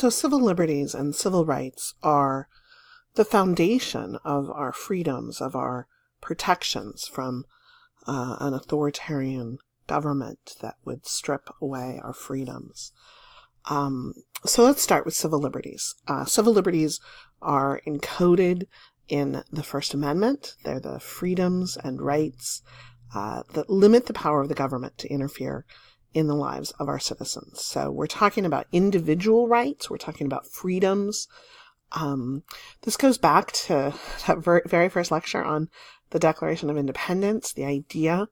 So civil liberties and civil rights are the foundation of our freedoms, of our protections from an authoritarian government that would strip away our freedoms. So let's start with civil liberties. Civil liberties are encoded in the First Amendment. They're the freedoms and rights that limit the power of the government to interfere in the lives of our citizens. So we're talking about individual rights. We're talking about freedoms. This goes back to that very first lecture on the Declaration of Independence, the idea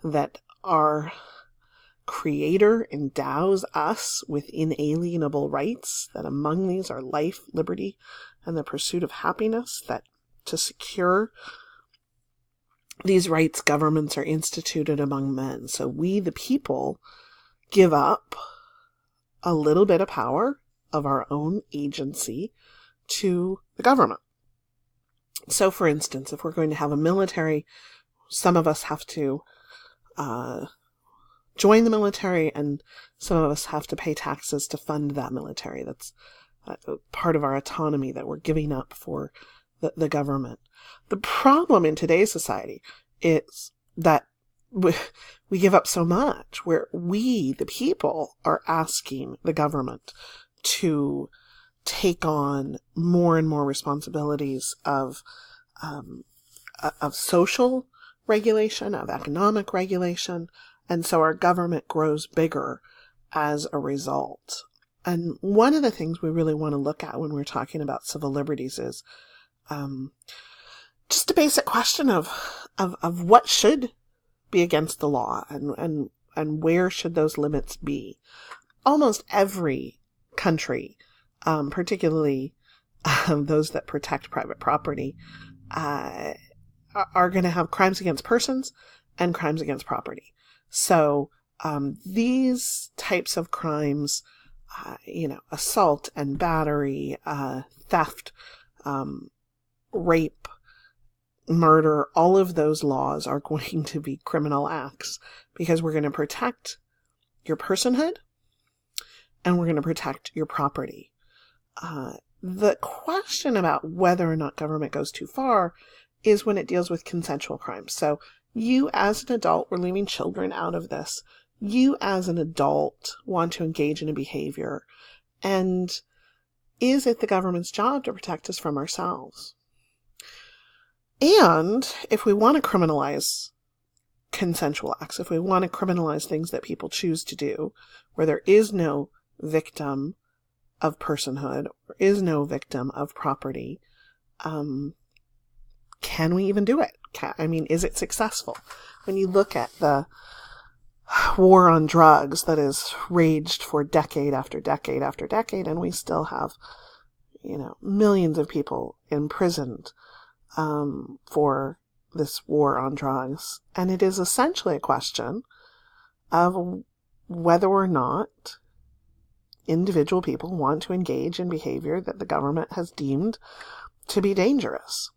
that our Creator endows us with inalienable rights, that among these are life, liberty, and the pursuit of happiness, that to secure these rights, governments are instituted among men. So we, the people, give up a little bit of power of our own agency to the government. So, for instance, if we're going to have a military, some of us have to join the military, and some of us have to pay taxes to fund that military. That's part of our autonomy that we're giving up for the government. The problem in today's society is that we give up so much, where we, the people, are asking the government to take on more and more responsibilities of social regulation, of economic regulation, and so our government grows bigger as a result. And one of the things we really want to look at when we're talking about civil liberties is just a basic question of what should be against the law and where should those limits be. Almost every country, particularly those that protect private property, are going to have crimes against persons and crimes against property. So these types of crimes, assault and battery, theft, rape, murder, all of those laws are going to be criminal acts because we're going to protect your personhood and we're going to protect your property. The question about whether or not government goes too far is when it deals with consensual crimes. So you as an adult, we're leaving children out of this. You as an adult want to engage in a behavior, and is it the government's job to protect us from ourselves? And if we want to criminalize consensual acts, if we want to criminalize things that people choose to do, where there is no victim of personhood, or is no victim of property, can we even do it? Is it successful? When you look at the war on drugs that has raged for decade after decade after decade, and we still have, millions of people imprisoned for this war on drugs. And it is essentially a question of whether or not individual people want to engage in behavior that the government has deemed to be dangerous.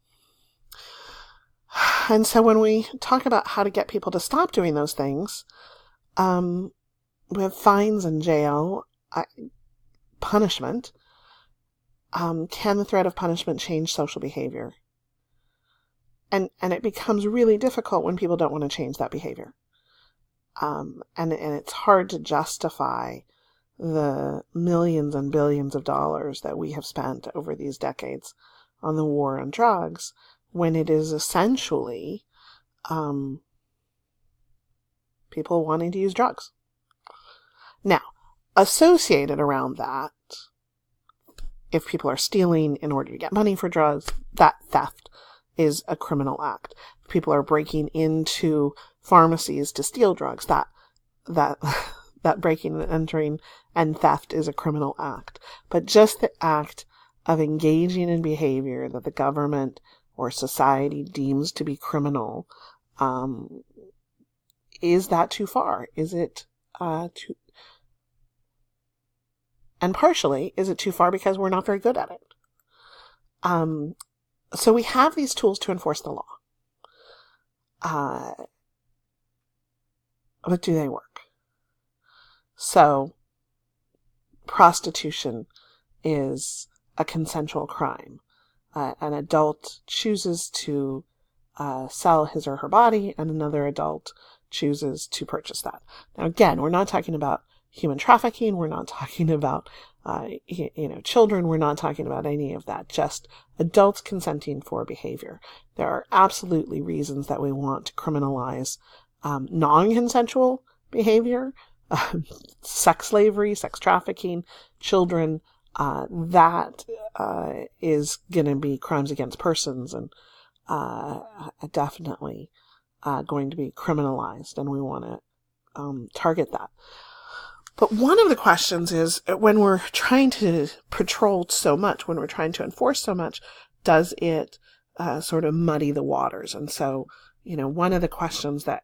And so when we talk about how to get people to stop doing those things, we have fines and jail, punishment. Can the threat of punishment change social behavior? And it becomes really difficult when people don't want to change that behavior. And it's hard to justify the millions and billions of dollars that we have spent over these decades on the war on drugs, when it is essentially people wanting to use drugs. Now, associated around that, if people are stealing in order to get money for drugs, that theft is a criminal act. If people are breaking into pharmacies to steal drugs, that breaking and entering and theft is a criminal act. But just the act of engaging in behavior that the government or society deems to be criminal, is that too far? Is it too... And partially, is it too far because we're not very good at it? So we have these tools to enforce the law. But do they work? So, prostitution is a consensual crime. An adult chooses to sell his or her body, and another adult chooses to purchase that. Now, again, we're not talking about human trafficking. We're not talking about, children. We're not talking about any of that. Just adults consenting for behavior. There are absolutely reasons that we want to criminalize non-consensual behavior, sex slavery, sex trafficking, children. That is going to be crimes against persons, and definitely going to be criminalized, and we want to target that. But one of the questions is, when we're trying to patrol so much, when we're trying to enforce so much, does it sort of muddy the waters? And so, one of the questions that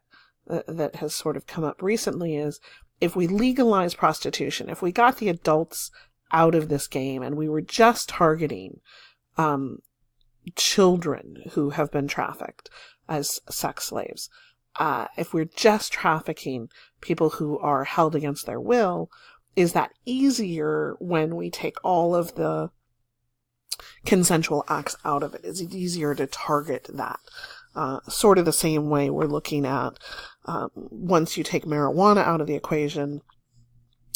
has sort of come up recently is, if we legalize prostitution, if we got the adults out of this game and we were just targeting children who have been trafficked as sex slaves, if we're just trafficking people who are held against their will, is that easier when we take all of the consensual acts out of it? Is it easier to target that? Sort of the same way we're looking at, once you take marijuana out of the equation,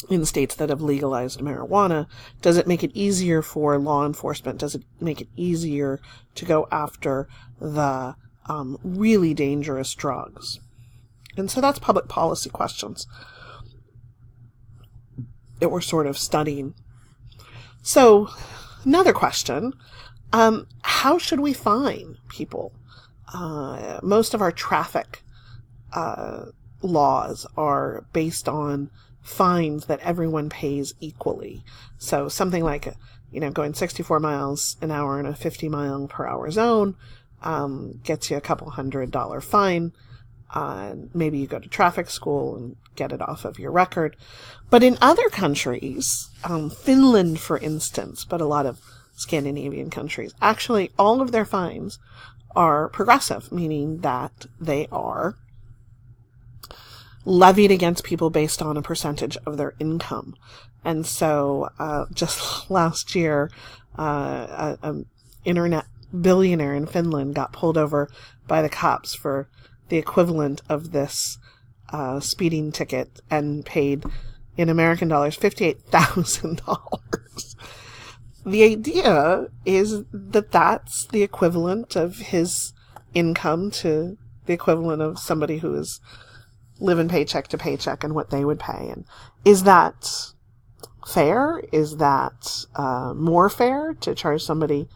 in states that have legalized marijuana, does it make it easier for law enforcement? Does it make it easier to go after the really dangerous drugs? And so that's public policy questions that we're sort of studying. So another question, how should we fine people? Most of our traffic laws are based on fines that everyone pays equally. So something like, going 64 miles an hour in a 50 mile per hour zone gets you a couple $100 fine. Maybe you go to traffic school and get it off of your record. But in other countries, Finland, for instance, but a lot of Scandinavian countries, actually all of their fines are progressive, meaning that they are levied against people based on a percentage of their income. And so just last year, an internet billionaire in Finland got pulled over by the cops for the equivalent of this speeding ticket and paid, in American dollars, $58,000. The idea is that that's the equivalent of his income to the equivalent of somebody who is living paycheck to paycheck and what they would pay. And is that fair? Is that more fair to charge somebody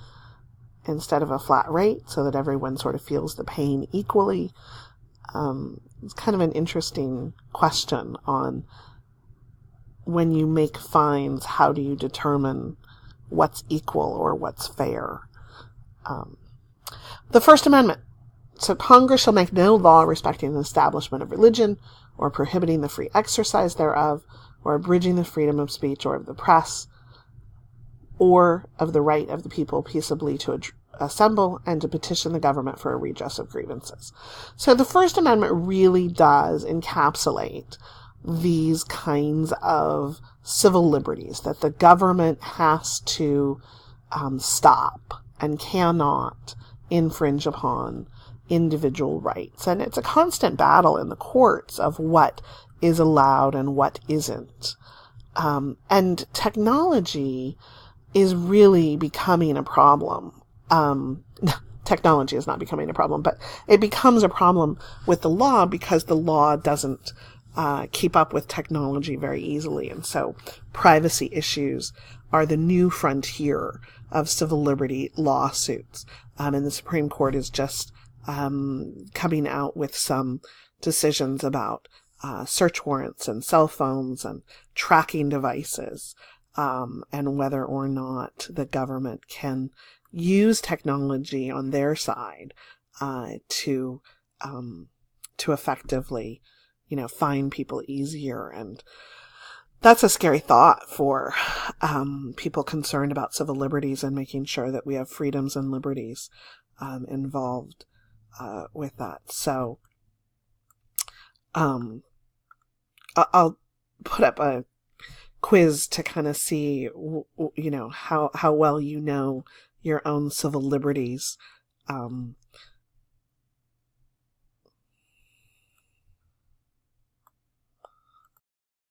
instead of a flat rate so that everyone sort of feels the pain equally? It's kind of an interesting question on, when you make fines, how do you determine what's equal or what's fair? The First Amendment. So Congress shall make no law respecting the establishment of religion, or prohibiting the free exercise thereof, or abridging the freedom of speech or of the press, or of the right of the people peaceably to assemble and to petition the government for a redress of grievances. So the First Amendment really does encapsulate these kinds of civil liberties that the government has to stop and cannot infringe upon individual rights. And it's a constant battle in the courts of what is allowed and what isn't. And technology is really becoming a problem. Technology is not becoming a problem, but it becomes a problem with the law because the law doesn't keep up with technology very easily. And so privacy issues are the new frontier of civil liberty lawsuits. And the Supreme Court is just coming out with some decisions about search warrants and cell phones and tracking devices, and whether or not the government can use technology on their side to effectively, fine people easier. And that's a scary thought for people concerned about civil liberties and making sure that we have freedoms and liberties involved with that. So I'll put up a quiz to kind of see, how well you know your own civil liberties.